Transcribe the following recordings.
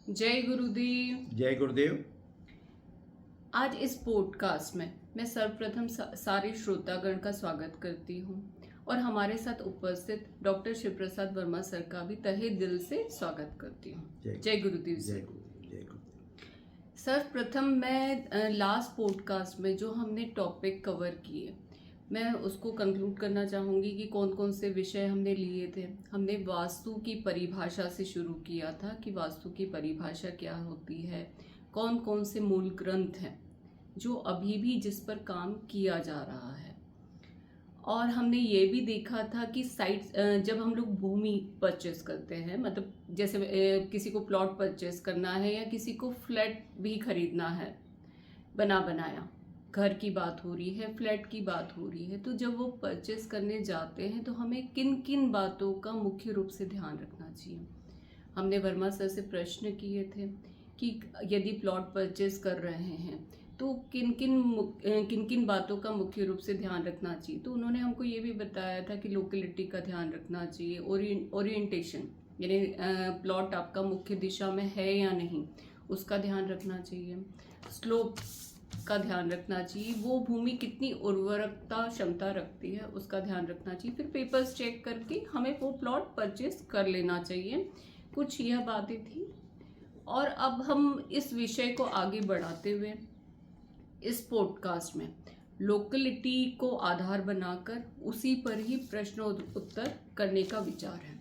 जय गुरुदेव। जय गुरुदेव। आज इस पॉडकास्ट में मैं सर्वप्रथम सारे श्रोतागण का स्वागत करती हूँ और हमारे साथ उपस्थित डॉक्टर शिव प्रसाद वर्मा सर का भी तहे दिल से स्वागत करती हूँ। जय गुरुदेव जय सर। गुरुदेव। जय गुरुदेव। सर्वप्रथम मैं लास्ट पॉडकास्ट में जो हमने टॉपिक कवर किए मैं उसको कंक्लूड करना चाहूँगी कि कौन कौन से विषय हमने लिए थे। हमने वास्तु की परिभाषा से शुरू किया था कि वास्तु की परिभाषा क्या होती है, कौन कौन से मूल ग्रंथ हैं जो अभी भी जिस पर काम किया जा रहा है। और हमने ये भी देखा था कि साइट जब हम लोग भूमि परचेस करते हैं, मतलब जैसे किसी को प्लॉट परचेस करना है या किसी को फ्लैट भी खरीदना है, बना बनाया घर की बात हो रही है, फ्लैट की बात हो रही है, तो जब वो परचेस करने जाते हैं तो हमें किन किन बातों का मुख्य रूप से ध्यान रखना चाहिए। हमने वर्मा सर से प्रश्न किए थे कि यदि प्लॉट परचेस कर रहे हैं तो किन किन बातों का मुख्य रूप से ध्यान रखना चाहिए। तो उन्होंने हमको ये भी बताया था कि लोकेलिटी का ध्यान रखना चाहिए, ओरिएंटेशन यानी प्लॉट आपका मुख्य दिशा में है या नहीं उसका ध्यान रखना चाहिए, स्लोप का ध्यान रखना चाहिए, वो भूमि कितनी उर्वरकता क्षमता रखती है उसका ध्यान रखना चाहिए, फिर पेपर्स चेक करके हमें वो प्लॉट परचेस कर लेना चाहिए। कुछ यह बातें थी। और अब हम इस विषय को आगे बढ़ाते हुए इस पॉडकास्ट में लोकेलिटी को आधार बनाकर उसी पर ही प्रश्न उत्तर करने का विचार है।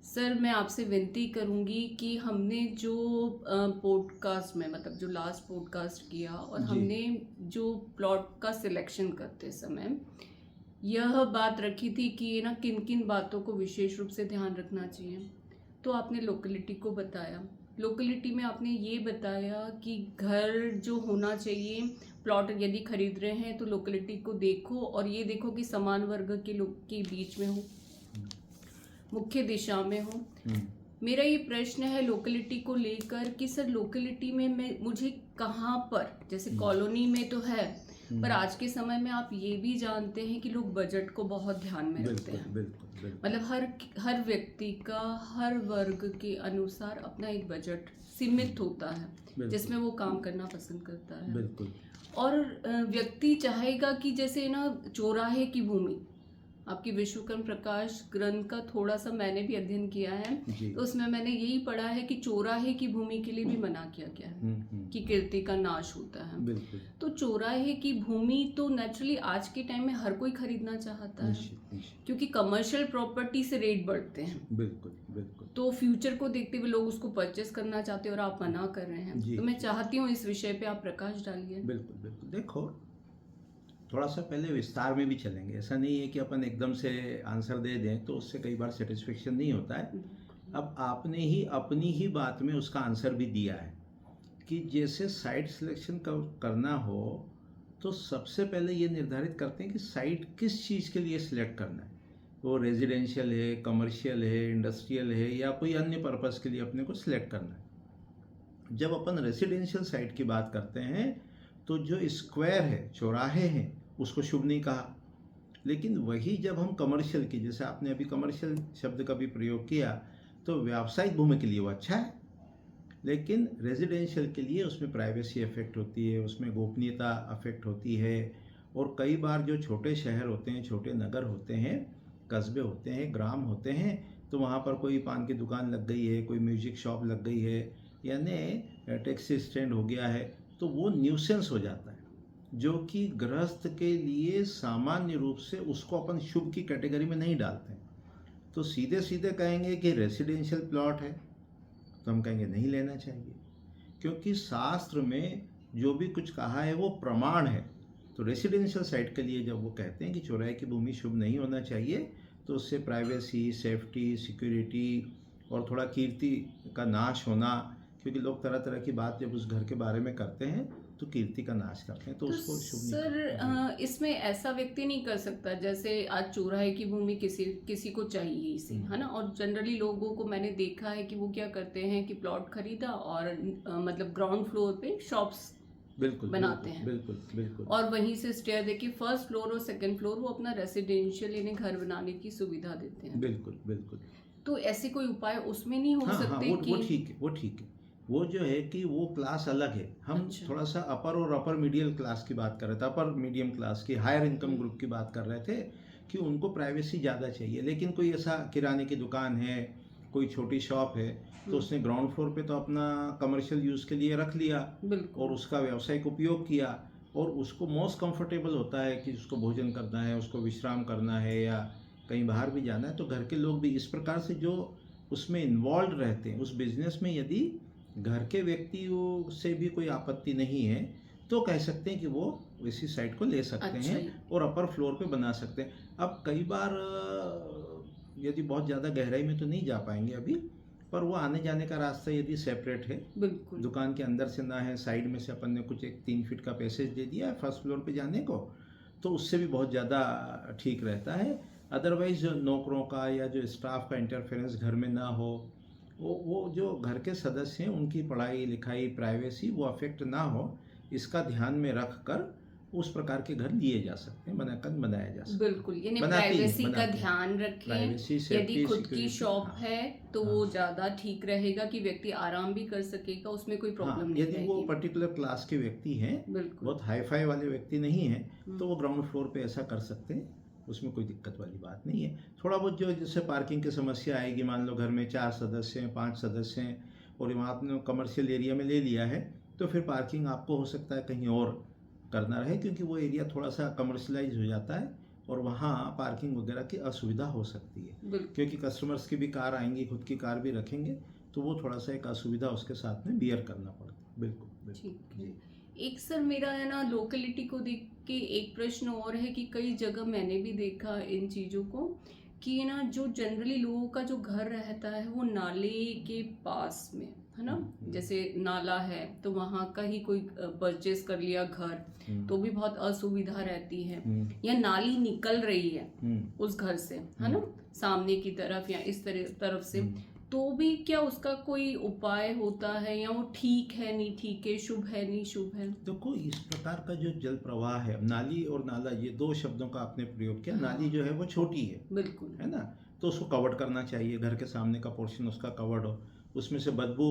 सर, मैं आपसे विनती करूंगी कि हमने जो पॉडकास्ट में, मतलब जो लास्ट पॉडकास्ट किया और हमने जो प्लॉट का सिलेक्शन करते समय यह बात रखी थी कि ये ना किन किन बातों को विशेष रूप से ध्यान रखना चाहिए, तो आपने लोकेलिटी को बताया। लोकेलिटी में आपने ये बताया कि घर जो होना चाहिए, प्लॉट यदि खरीद रहे हैं तो लोकेलिटी को देखो और ये देखो कि समान वर्ग के लोग के बीच में हो, मुख्य दिशा में हो। मेरा ये प्रश्न है लोकेलिटी को लेकर कि सर लोकेलिटी में मुझे कहाँ पर, जैसे कॉलोनी में तो है पर आज के समय में आप ये भी जानते हैं कि लोग बजट को बहुत ध्यान में रखते हैं। बिल्कुल। मतलब हर व्यक्ति का हर वर्ग के अनुसार अपना एक बजट सीमित होता है जिसमें वो काम करना पसंद करता है। बिल्कुल। और व्यक्ति चाहेगा कि जैसे ना चौराहे की भूमि, आपकी विश्वकर्म प्रकाश ग्रंथ का थोड़ा सा मैंने भी अध्ययन किया है, तो उसमें मैंने यही पढ़ा है कि चौराहे की भूमि के लिए भी मना किया गया है कि कीर्ति का नाश होता है। बिल्कुल। तो चौराहे की भूमि तो नेचुरली आज के टाइम में हर कोई खरीदना चाहता है क्योंकि कमर्शियल प्रॉपर्टी से रेट बढ़ते हैं। बिल्कुल। तो फ्यूचर को देखते हुए लोग उसको परचेस करना चाहते हैं और आप मना कर रहे हैं। तो मैं चाहती हूँ इस विषय पे आप प्रकाश डालिए। बिल्कुल। देखो, थोड़ा सा पहले विस्तार में भी चलेंगे। ऐसा नहीं है कि अपन एकदम से आंसर दे दें तो उससे कई बार सेटिस्फेक्शन नहीं होता है। अब आपने ही अपनी ही बात में उसका आंसर भी दिया है कि जैसे साइट सिलेक्शन करना हो तो सबसे पहले ये निर्धारित करते हैं कि साइट किस चीज़ के लिए सिलेक्ट करना है। वो रेजिडेंशियल है, कमर्शियल है, इंडस्ट्रियल है या कोई अन्य पर्पज़ के लिए अपने को सिलेक्ट करना है। जब अपन रेजिडेंशियल साइट की बात करते हैं तो जो स्क्वायर है, चौराहे हैं, उसको शुभ नहीं कहा। लेकिन वही जब हम कमर्शियल की, जैसे आपने अभी कमर्शियल शब्द का भी प्रयोग किया, तो व्यावसायिक भूमि के लिए वो अच्छा है, लेकिन रेजिडेंशियल के लिए उसमें प्राइवेसी अफेक्ट होती है, उसमें गोपनीयता अफेक्ट होती है। और कई बार जो छोटे शहर होते हैं, छोटे नगर होते हैं, कस्बे होते हैं, ग्राम होते हैं, तो वहाँ पर कोई पान की दुकान लग गई है, कोई म्यूजिक शॉप लग गई है, यानी टैक्सी स्टैंड हो गया है, तो वो न्यूसेंस हो जाता है, जो कि गृहस्थ के लिए सामान्य रूप से उसको अपन शुभ की कैटेगरी में नहीं डालते हैं। तो सीधे सीधे कहेंगे कि रेसिडेंशियल प्लॉट है तो हम कहेंगे नहीं लेना चाहिए, क्योंकि शास्त्र में जो भी कुछ कहा है वो प्रमाण है। तो रेसिडेंशियल साइट के लिए जब वो कहते हैं कि चौराहे की भूमि शुभ नहीं होना चाहिए, तो उससे प्राइवेसी, सेफ्टी, सिक्योरिटी और थोड़ा कीर्ति का नाश होना, क्योंकि लोग तरह तरह की बात जब उस घर के बारे में करते हैं तो कीर्ति का नाश करते हैं, तो उसको शुभ नहीं। सर, इसमें ऐसा व्यक्ति नहीं कर सकता, जैसे आज चौराहे की भूमि किसी को चाहिए इसे, है ना। और जनरली लोगों को मैंने देखा है कि वो क्या करते हैं कि प्लॉट खरीदा और मतलब ग्राउंड फ्लोर पे शॉप्स बनाते हैं। बिल्कुल। और वहीं से स्टेयर देके फर्स्ट फ्लोर और सेकंड फ्लोर वो अपना रेसिडेंशियल यानी घर बनाने की सुविधा देते हैं। बिल्कुल। तो ऐसे कोई उपाय उसमें नहीं हो हाँ हाँ, सकते वो कि ठीक है, वो ठीक है। वो जो है कि वो क्लास अलग है। हम अच्छा। थोड़ा सा अपर और अपर मिडिल क्लास की बात कर रहे थे, अपर मीडियम क्लास की, हायर इनकम ग्रुप की बात कर रहे थे कि उनको प्राइवेसी ज़्यादा चाहिए। लेकिन कोई ऐसा किराने की दुकान है, कोई छोटी शॉप है, तो उसने ग्राउंड फ्लोर पे तो अपना कमर्शियल यूज़ के लिए रख लिया और बिल्कुल उसका व्यावसायिक उपयोग किया, और उसको मोस्ट कंफर्टेबल होता है कि उसको भोजन करना है, उसको विश्राम करना है, या कहीं बाहर भी जाना है। तो घर के लोग भी इस प्रकार से जो उसमें इन्वॉल्व रहते हैं उस बिजनेस में, यदि घर के व्यक्तियों से भी कोई आपत्ति नहीं है तो कह सकते हैं कि वो इसी साइट को ले सकते अच्छा हैं जी। और अपर फ्लोर पे बना सकते हैं। अब कई बार यदि बहुत ज़्यादा गहराई में तो नहीं जा पाएंगे अभी, पर वो आने जाने का रास्ता यदि सेपरेट है, बिल्कुल दुकान के अंदर से ना है, साइड में से अपन ने कुछ एक 3 फीट का पैसेज दे दिया है फर्स्ट फ्लोर पे जाने को, तो उससे भी बहुत ज़्यादा ठीक रहता है। अदरवाइज जो नौकरों का या जो स्टाफ का इंटरफेरेंस घर में ना हो, वो जो घर के सदस्य हैं उनकी पढ़ाई लिखाई प्राइवेसी वो अफेक्ट ना हो, इसका ध्यान में रख कर उस प्रकार के घर लिए जा सकते हैं, बनाया जा सकता है। बिल्कुल, यानी बनाते ही हैं, प्राइवेसी का बनाते हैं। ध्यान रखें। प्राइवेसी, यदि सेफ्टी, खुद की सिक्योरिटी, शॉप हाँ है तो हाँ वो ज़्यादा ठीक रहेगा कि व्यक्ति आराम भी कर सकेगा, उसमें कोई हाँ, प्रॉब्लम नहीं यदि वो रहेगी। पर्टिकुलर क्लास के व्यक्ति हैं, बिल्कुल बहुत हाई फाई वाले व्यक्ति नहीं हैं, तो वो ग्राउंड फ्लोर पे ऐसा कर सकते हैं, उसमें कोई दिक्कत वाली बात नहीं है। थोड़ा बहुत जो जैसे पार्किंग की समस्या आएगी, मान लो घर में 4 सदस्य हैं, 5 सदस्य हैं, और वहाँ आपने कमर्शियल एरिया में ले लिया है, तो फिर पार्किंग आपको हो सकता है कहीं और करना रहे, क्योंकि वो एरिया थोड़ा सा कमर्शलाइज हो जाता है और वहाँ पार्किंग वगैरह की असुविधा हो सकती है, बिल्कुल क्योंकि कस्टमर्स की भी कार आएंगी, खुद की कार भी रखेंगे, तो वो थोड़ा सा एक असुविधा उसके साथ में बियर करना पड़ता है। बिल्कुल बिल्कुल ठीक है। जी। एक सर मेरा है ना लोकेलिटी को देख के एक प्रश्न और है कि कई जगह मैंने भी देखा इन चीज़ों को कि ना जो जनरली लोगों का जो घर रहता है वो नाले के पास में है ना, जैसे नाला है तो वहाँ का ही कोई परचेस कर लिया घर, तो भी बहुत असुविधा रहती है, या नाली निकल रही है उस घर से है ना सामने की तरफ या इस तरफ से, तो भी क्या उसका कोई उपाय होता है, या वो ठीक है नहीं ठीक है, शुभ है नहीं शुभ है? देखो, इस प्रकार का जो जल प्रवाह है, नाली और नाला ये 2 शब्दों का आपने प्रयोग किया। नाली जो है वो छोटी है, बिल्कुल है ना, तो उसको कवर्ड करना चाहिए, घर के सामने का पोर्शन उसका कवर्ड हो, उसमें से बदबू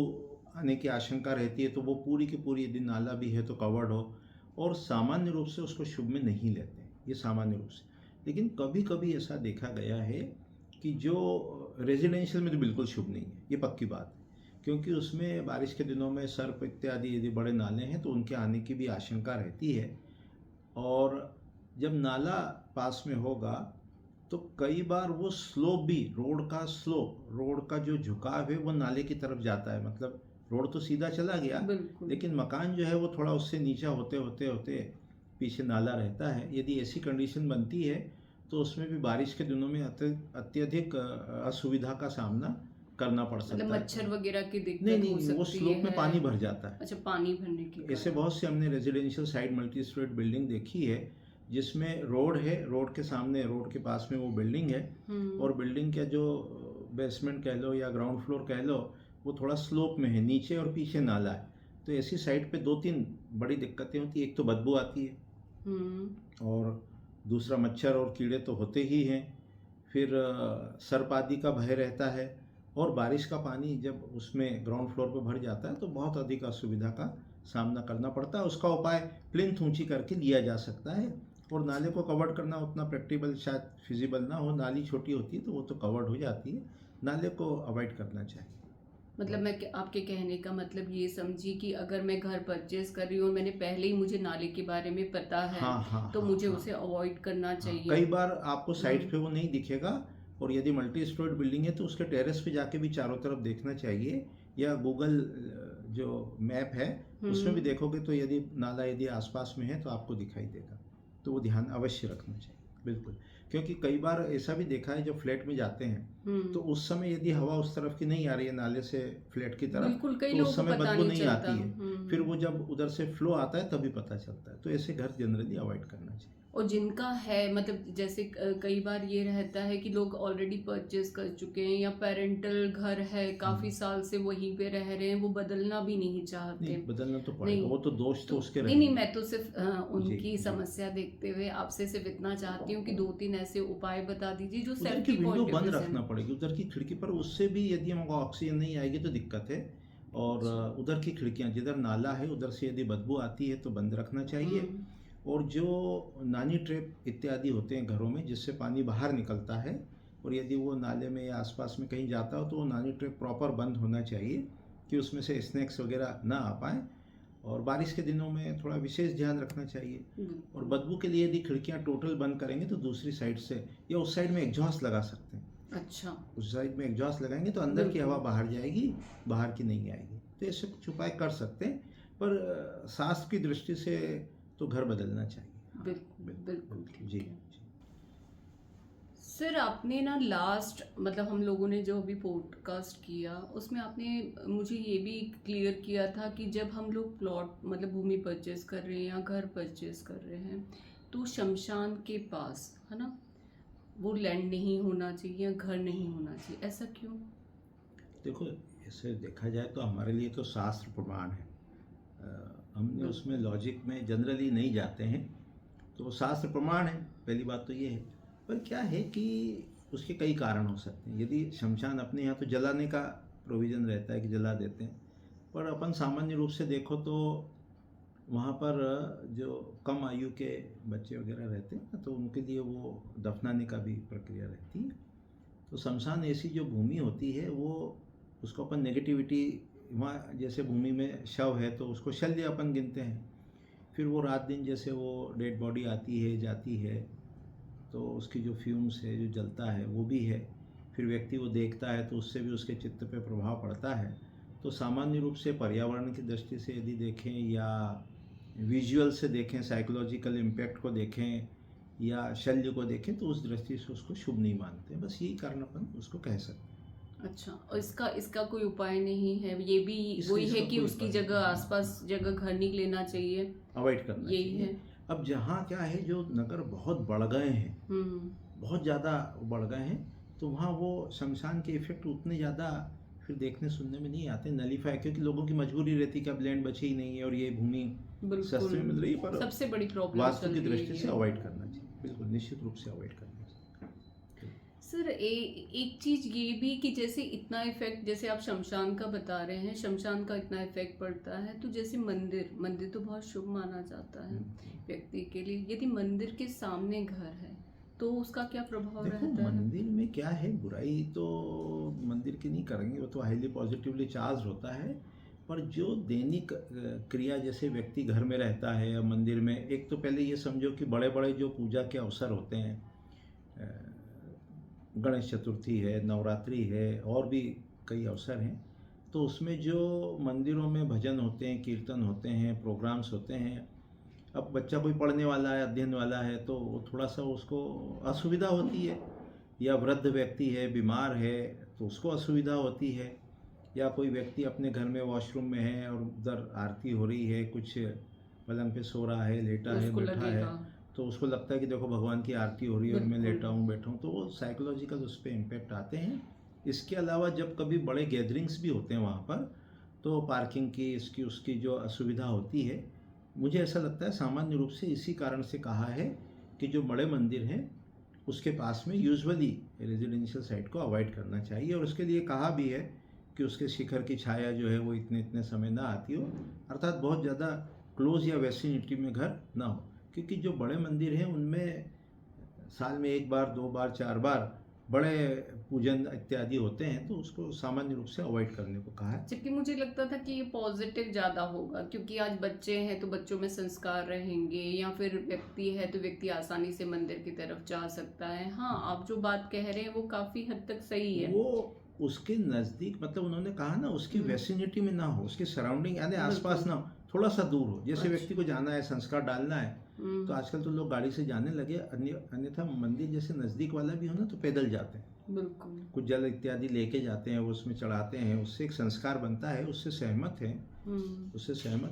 आने की आशंका रहती है, तो वो पूरी की पूरी, यदि नाला भी है तो कवर्ड हो, और सामान्य रूप से उसको शुभ में नहीं लेते हैं, ये सामान्य रूप से। लेकिन कभी कभी ऐसा देखा गया है कि जो रेजिडेंशियल में तो बिल्कुल शुभ नहीं है, ये पक्की बात है, क्योंकि उसमें बारिश के दिनों में सर्प इत्यादि यदि बड़े नाले हैं तो उनके आने की भी आशंका रहती है, और जब नाला पास में होगा तो कई बार वो स्लोप भी, रोड का जो झुकाव है वो नाले की तरफ जाता है, मतलब रोड तो सीधा चला गया, बिल्कुल लेकिन मकान जो है वो थोड़ा उससे नीचा होते होते होते पीछे नाला रहता है। यदि ऐसी कंडीशन बनती है तो उसमें भी बारिश के दिनों में अत्यधिक असुविधा का सामना करना पड़ सकता मतलब है। मच्छर वगैरह की दिक्कत नहीं हो नहीं, वो सकती स्लोप में है। पानी भर जाता है। अच्छा, पानी भरने की ऐसे कारण। बहुत से हमने residential side multi storeyed building देखी है जिसमें रोड है, रोड के सामने, रोड के पास में वो बिल्डिंग है, और बिल्डिंग का जो बेसमेंट कह लो या ग्राउंड फ्लोर कह लो वो थोड़ा स्लोप में है, नीचे और पीछे नाला है। तो ऐसी साइड पे 2-3 बड़ी दिक्कतें होती है। एक तो बदबू आती है, और दूसरा मच्छर और कीड़े तो होते ही हैं, फिर सर्प आदि का भय रहता है, और बारिश का पानी जब उसमें ग्राउंड फ्लोर पर भर जाता है तो बहुत अधिक असुविधा का सामना करना पड़ता है। उसका उपाय प्लिंथ ऊंची करके लिया जा सकता है, और नाले को कवर करना उतना प्रैक्टिकल शायद फिजिबल ना हो, नाली छोटी होती है तो वो तो कवर्ड हो जाती है, नाले को अवॉइड करना चाहिए। मतलब मैं आपके कहने का मतलब ये समझी कि अगर मैं घर परचेज कर रही हूँ, मैंने पहले ही मुझे नाले के बारे में पता है, तो मुझे उसे अवॉइड करना चाहिए। कई बार आपको साइड पे वो नहीं दिखेगा, और यदि मल्टी स्टोरेड बिल्डिंग है तो उसके टेरेस पे जाके भी चारों तरफ देखना चाहिए, या गूगल जो मैप है उसमें भी देखोगे तो यदि नाला यदि आसपास में है तो आपको दिखाई देगा, तो वो ध्यान अवश्य रखना चाहिए। बिल्कुल, क्योंकि कई बार ऐसा भी देखा है जब फ्लैट में जाते हैं तो उस समय यदि हवा उस तरफ की नहीं आ रही है नाले से फ्लैट की तरफ, तो उस समय बदबू नहीं आती है, फिर वो जब उधर से फ्लो आता है तभी पता चलता है। तो ऐसे घर जनरली अवॉइड करना चाहिए। और जिनका है, मतलब जैसे कई बार ये रहता है कि लोग ऑलरेडी परचेज कर चुके हैं, या पेरेंटल घर है, काफी साल से वहीं पे रह रहे हैं, वो बदलना भी नहीं चाहते। नहीं, बदलना तो पड़ेगा, वो तो दोष तो उसके नहीं, मैं तो सिर्फ उनकी समस्या देखते हुए आपसे सिर्फ इतना चाहती हूँ कि 2-3 तीन ऐसे उपाय बता दीजिए जो उधर की सेफ्टी विंडो पॉइंट ऑफ बंद व्यू से। रखना पड़ेगी, उधर की खिड़की पर, उससे भी यदि हमको ऑक्सीजन नहीं आएगी तो दिक्कत है। और उधर की खिड़कियाँ जिधर नाला है उधर से यदि बदबू आती है तो बंद रखना चाहिए। और जो नानी ट्रैप इत्यादि होते हैं घरों में जिससे पानी बाहर निकलता है, और यदि वो नाले में या आसपास में कहीं जाता हो तो वो नानी ट्रैप प्रॉपर बंद होना चाहिए कि उसमें से स्नैक्स वगैरह ना आ पाएँ। और बारिश के दिनों में थोड़ा विशेष ध्यान रखना चाहिए। और बदबू के लिए यदि खिड़कियाँ टोटल बंद करेंगे तो दूसरी साइड से या उस साइड में एग्जॉस्ट लगा सकते हैं। अच्छा, उस साइड में एग्जॉस्ट लगाएंगे तो अंदर की हवा बाहर जाएगी, बाहर की नहीं आएगी। तो ऐसे कुछ उपाय कर सकते हैं, पर स्वास्थ्य की दृष्टि से तो घर बदलना चाहिए। बिल्कुल बिल्कुल ठीक जी है। सर आपने ना लास्ट मतलब हम लोगों ने जो अभी पॉडकास्ट किया उसमें आपने मुझे ये भी क्लियर किया था कि जब हम लोग प्लॉट मतलब भूमि परचेज कर रहे हैं या घर परचेज कर रहे हैं तो शमशान के पास है ना वो लैंड नहीं होना चाहिए या घर नहीं होना चाहिए, ऐसा क्यों? देखो, ऐसे देखा जाए तो हमारे लिए तो शास्त्र प्रमाण है। हमने उसमें लॉजिक में जनरली नहीं जाते हैं, तो शास्त्र प्रमाण है, पहली बात तो ये है। पर क्या है कि उसके कई कारण हो सकते हैं। यदि शमशान अपने यहाँ तो जलाने का प्रोविज़न रहता है कि जला देते हैं, पर अपन सामान्य रूप से देखो तो वहाँ पर जो कम आयु के बच्चे वगैरह रहते हैं तो उनके लिए वो दफनाने का भी प्रक्रिया रहती है। तो शमशान ऐसी जो भूमि होती है वो उसको अपन नेगेटिविटी, वहाँ जैसे भूमि में शव है तो उसको शल्य अपन गिनते हैं। फिर वो रात दिन जैसे वो डेड बॉडी आती है जाती है तो उसकी जो फ्यूम्स है जो जलता है वो भी है। फिर व्यक्ति वो देखता है तो उससे भी उसके चित्त पे प्रभाव पड़ता है। तो सामान्य रूप से पर्यावरण की दृष्टि से यदि देखें या विजुअल से देखें, साइकोलॉजिकल इम्पैक्ट को देखें या शल्य को देखें तो उस दृष्टि से उसको शुभ नहीं मानते। बस यही कारण अपन उसको कह सकते हैं। अच्छा, और इसका कोई उपाय नहीं है? ये भी वही है कि उसकी जगह आसपास जगह घर नहीं लेना चाहिए, अवॉइड करना यही चाहिए। है। अब जहाँ क्या है जो नगर बहुत बढ़ गए हैं, बहुत ज़्यादा बढ़ गए हैं, तो वहाँ वो शमशान के इफेक्ट उतने ज़्यादा फिर देखने सुनने में नहीं आते, नलीफाई, क्योंकि लोगों की मजबूरी रहती है कि अब लैंड बची ही नहीं है और ये भूमि सस्ते में मिल रही है। पर सबसे बड़ी प्रॉब्लम वास्तु की दृष्टि से अवॉइड करना चाहिए, बिल्कुल निश्चित रूप से अवॉइड करना चाहिए। सर एक चीज ये भी कि जैसे इतना इफेक्ट जैसे आप शमशान का बता रहे हैं, शमशान का इतना इफेक्ट पड़ता है, तो जैसे मंदिर तो बहुत शुभ माना जाता है व्यक्ति के लिए, यदि मंदिर के सामने घर है तो उसका क्या प्रभाव रहता है? मंदिर में क्या है, बुराई तो मंदिर की नहीं करेंगे, वो तो हाईली पॉजिटिवली चार्ज होता है। पर जो दैनिक क्रिया जैसे व्यक्ति घर में रहता है या मंदिर में, एक तो पहले ये समझो कि बड़े बड़े जो पूजा के अवसर होते हैं, गणेश चतुर्थी है, नवरात्रि है, और भी कई अवसर हैं, तो उसमें जो मंदिरों में भजन होते हैं, कीर्तन होते हैं, प्रोग्राम्स होते हैं, अब बच्चा कोई पढ़ने वाला है, अध्ययन वाला है, तो वो थोड़ा सा उसको असुविधा होती है, या वृद्ध व्यक्ति है, बीमार है, तो उसको असुविधा होती है, या कोई व्यक्ति अपने घर में वॉशरूम में है और उधर आरती हो रही है, कुछ पलंग पे सो रहा है, लेटा है, बैठा है, तो उसको लगता है कि देखो भगवान की आरती हो रही है और मैं लेटा हूँ, बैठा हूँ, तो वो साइकोलॉजिकल उस पर इम्पेक्ट आते हैं। इसके अलावा जब कभी बड़े गैदरिंग्स भी होते हैं वहाँ पर, तो पार्किंग की इसकी उसकी जो असुविधा होती है, मुझे ऐसा लगता है सामान्य रूप से इसी कारण से कहा है कि जो बड़े मंदिर हैं उसके पास में यूजुअली रेजिडेंशियल साइट को अवॉइड करना चाहिए। और उसके लिए कहा भी है कि उसके शिखर की छाया जो है वो इतने समय ना आती हो, अर्थात बहुत ज़्यादा क्लोज या वेसिनिटी में घर ना हो, क्योंकि जो बड़े मंदिर हैं उनमें साल में 1 बार 2 बार 4 बार बड़े पूजन इत्यादि होते हैं, तो उसको सामान्य रूप से अवॉइड करने को कहा है। जबकि मुझे लगता था कि ये पॉजिटिव ज़्यादा होगा, क्योंकि आज बच्चे हैं तो बच्चों में संस्कार रहेंगे, या फिर व्यक्ति है तो व्यक्ति आसानी से मंदिर की तरफ जा सकता है। हाँ, आप जो बात कह रहे हैं वो काफ़ी हद तक सही है। वो उसके नज़दीक, मतलब उन्होंने कहा ना, उसकी वेसिनिटी में ना हो, उसकी सराउंडिंग यानी आसपास ना हो, थोड़ा सा दूर हो। जैसे व्यक्ति को जाना है, संस्कार डालना है, तो आजकल तो लोग गाड़ी से जाने लगे, अन्यथा मंदिर जैसे नज़दीक वाला भी हो ना तो पैदल जाते हैं, बिल्कुल कुछ जल इत्यादि लेके जाते हैं, उसमें चढ़ाते हैं, उससे एक संस्कार बनता है, उससे सहमत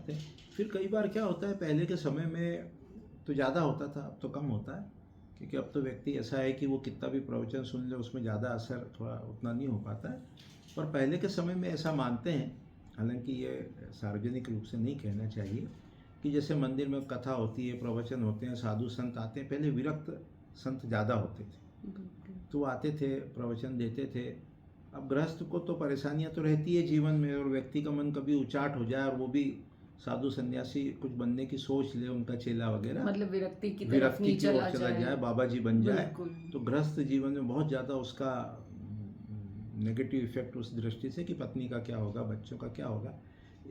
है। फिर कई बार क्या होता है, पहले के समय में तो ज़्यादा होता था, अब तो कम होता है, क्योंकि अब तो व्यक्ति ऐसा है कि वो कितना भी प्रवचन सुन ले उसमें ज़्यादा असर थोड़ा उतना नहीं हो पाता है। पर पहले के समय में ऐसा मानते हैं, हालांकि ये सार्वजनिक रूप से नहीं कहना चाहिए, कि जैसे मंदिर में कथा होती है, प्रवचन होते हैं, साधु संत आते हैं, पहले विरक्त संत ज़्यादा होते थे, बिल्कुल। तो वो आते थे, प्रवचन देते थे। अब गृहस्थ को तो परेशानियां तो रहती है जीवन में, और व्यक्ति का मन कभी उचाट हो जाए और वो भी साधु सन्यासी कुछ बनने की सोच ले, उनका चेला वगैरह, मतलब विरक्ति की तरफ विरक्ति नहीं की ओर चला चला जाए। जाए, बाबा जी बन जाए, बिल्कुल। तो गृहस्थ जीवन में बहुत ज़्यादा उसका नेगेटिव इफेक्ट उस दृष्टि से कि पत्नी का क्या होगा, बच्चों का क्या होगा,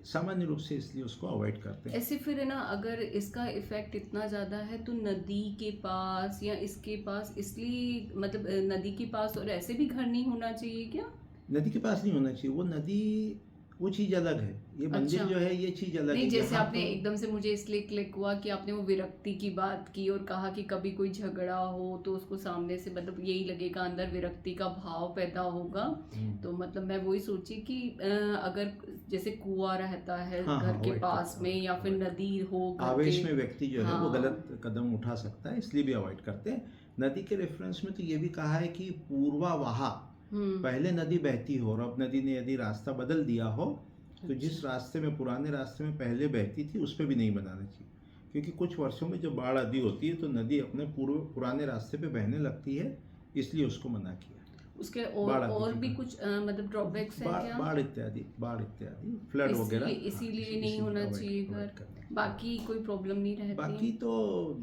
सामान्य रूप से इसलिए उसको अवॉइड करते हैं। ऐसे फिर है ना, अगर इसका इफेक्ट इतना ज़्यादा है तो नदी के पास या इसके पास, इसलिए मतलब नदी के पास और ऐसे भी घर नहीं होना चाहिए क्या? नदी के पास नहीं होना चाहिए, वो नदी वो चीज़ अलग है, ये मंदिर अच्छा। जो है ये चीज़ अलग नहीं, है। जैसे यहाँ आपने तो एकदम से मुझे इसलिए क्लिक हुआ कि आपने वो विरक्ति की बात की और कहा कि कभी कोई झगड़ा हो तो उसको सामने से मतलब यही लगेगा, अंदर विरक्ति का भाव पैदा होगा। तो मतलब मैं वही सोची कि अगर जैसे कुआं रहता है हाँ, घर के avoid पास करते में, हैं, या फिर avoid नदी हो घर आवेश के। में व्यक्ति जो है वो हाँ। गलत कदम उठा सकता है, इसलिए भी अवॉइड करते हैं। नदी के रेफरेंस में तो ये भी कहा है कि पूर्वावाह, पहले नदी बहती हो और अब नदी ने यदि रास्ता बदल दिया हो, तो जिस रास्ते में, पुराने रास्ते में पहले बहती थी उस पर भी नहीं बनाना चाहिए, क्योंकि कुछ वर्षों में जब बाढ़ आदि होती है तो नदी अपने पुराने रास्ते पे बहने लगती है, इसलिए उसको मना किया। उसके बाढ़ आदि और के भी कारण। कुछ मतलब ड्रॉबैक्स हैं क्या? बाढ़ इत्यादि, फ्लड वगैरह, इसीलिए नहीं होना चाहिए घर। बाकी कोई प्रॉब्लम नहीं रहती? बाकी तो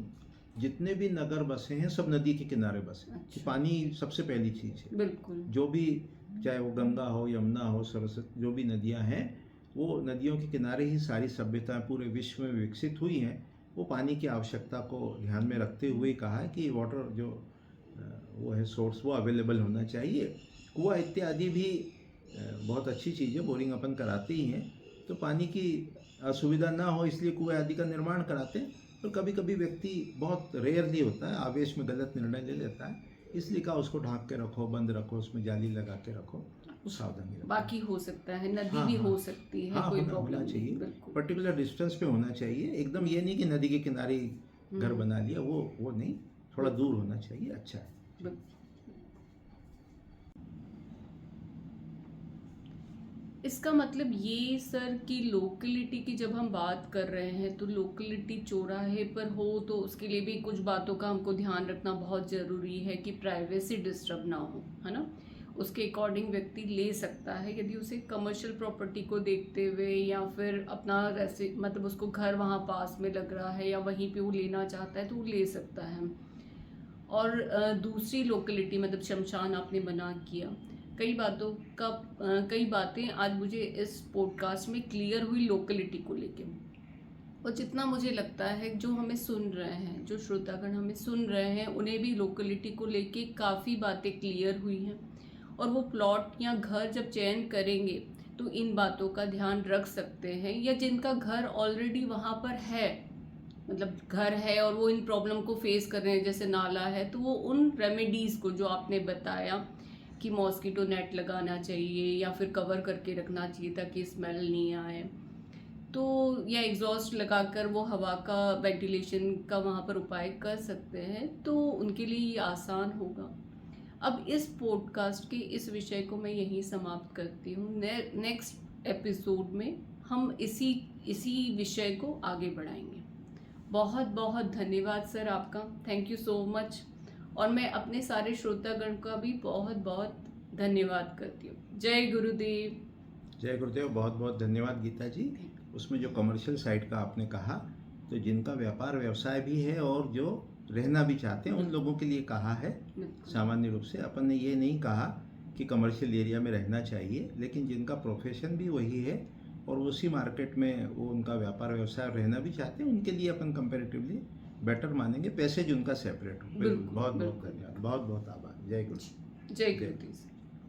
जितने भी नगर बसे हैं सब नदी के किनारे बसे हैं, कि पानी सबसे पहली चीज़ है। बिल्कुल। जो भी, चाहे वो गंगा हो, यमुना हो, सरस्वती, जो भी नदियां हैं, वो नदियों के किनारे ही सारी सभ्यताएं पूरे विश्व में विकसित हुई हैं। वो पानी की आवश्यकता को ध्यान में रखते हुए ही कहा है कि वाटर जो वो है सोर्स, वो अवेलेबल होना चाहिए। कुआं इत्यादि भी बहुत अच्छी चीज़ है, बोरिंग अपन कराते ही हैं, तो पानी की असुविधा ना हो इसलिए कुएं आदि का निर्माण कराते हैं। और कभी कभी व्यक्ति, बहुत रेयरली होता है, आवेश में गलत निर्णय ले लेता है, इसलिए कहा उसको ढांक के रखो, बंद रखो, उसमें जाली लगा के रखो, सावधानी रखो। बाकी हो सकता है नदी हाँ, भी हाँ, हो सकती है, कोई प्रॉब्लम होना नहीं। चाहिए, बिल्कुल। पर्टिकुलर डिस्टेंस पे होना चाहिए, एकदम ये नहीं कि नदी के किनारे घर बना लिया, वो नहीं, थोड़ा दूर होना चाहिए, अच्छा है। इसका मतलब ये सर कि लोकेलिटी की जब हम बात कर रहे हैं तो लोकेलिटी चौराहे पर हो तो उसके लिए भी कुछ बातों का हमको ध्यान रखना बहुत ज़रूरी है कि प्राइवेसी डिस्टर्ब ना हो, है ना। उसके अकॉर्डिंग व्यक्ति ले सकता है, यदि उसे कमर्शियल प्रॉपर्टी को देखते हुए या फिर अपना मतलब उसको घर वहाँ पास में लग रहा है या वहीं पे वो लेना चाहता है तो वो ले सकता है। और दूसरी लोकेलिटी मतलब शमशान आपने बना किया, कई बातें आज मुझे इस पॉडकास्ट में क्लियर हुई लोकेलिटी को लेके। और जितना मुझे लगता है जो हमें सुन रहे हैं, जो श्रोतागण हमें सुन रहे हैं, उन्हें भी लोकेलिटी को लेके काफ़ी बातें क्लियर हुई हैं। और वो प्लॉट या घर जब चयन करेंगे तो इन बातों का ध्यान रख सकते हैं, या जिनका घर ऑलरेडी वहाँ पर है, मतलब घर है और वो इन प्रॉब्लम को फेस कर रहे हैं, जैसे नाला है, तो वो उन रेमेडीज़ को जो आपने बताया कि मॉस्किटो नेट लगाना चाहिए या फिर कवर करके रखना चाहिए ताकि स्मेल नहीं आए, तो या एग्जॉस्ट लगाकर वो हवा का वेंटिलेशन का वहाँ पर उपाय कर सकते हैं, तो उनके लिए ये आसान होगा। अब इस पॉडकास्ट के इस विषय को मैं यहीं समाप्त करती हूँ। नेक्स्ट एपिसोड में हम इसी विषय को आगे बढ़ाएंगे। बहुत बहुत धन्यवाद सर आपका, थैंक यू सो मच। और मैं अपने सारे श्रोतागण का भी बहुत बहुत धन्यवाद करती हूँ। जय गुरुदेव। जय गुरुदेव, बहुत बहुत धन्यवाद गीता जी। उसमें जो कमर्शियल साइड का आपने कहा, तो जिनका व्यापार व्यवसाय भी है और जो रहना भी चाहते हैं उन लोगों के लिए कहा है। सामान्य रूप से अपन ने ये नहीं कहा कि कमर्शियल एरिया में रहना चाहिए, लेकिन जिनका प्रोफेशन भी वही है और उसी मार्केट में वो उनका व्यापार व्यवसाय रहना भी चाहते हैं, उनके लिए अपन कंपैरेटिवली बेटर मानेंगे, पैसेज उनका सेपरेट हो। बहुत बहुत धन्यवाद, बहुत बहुत आभार। जय गुरु। जय गुरु।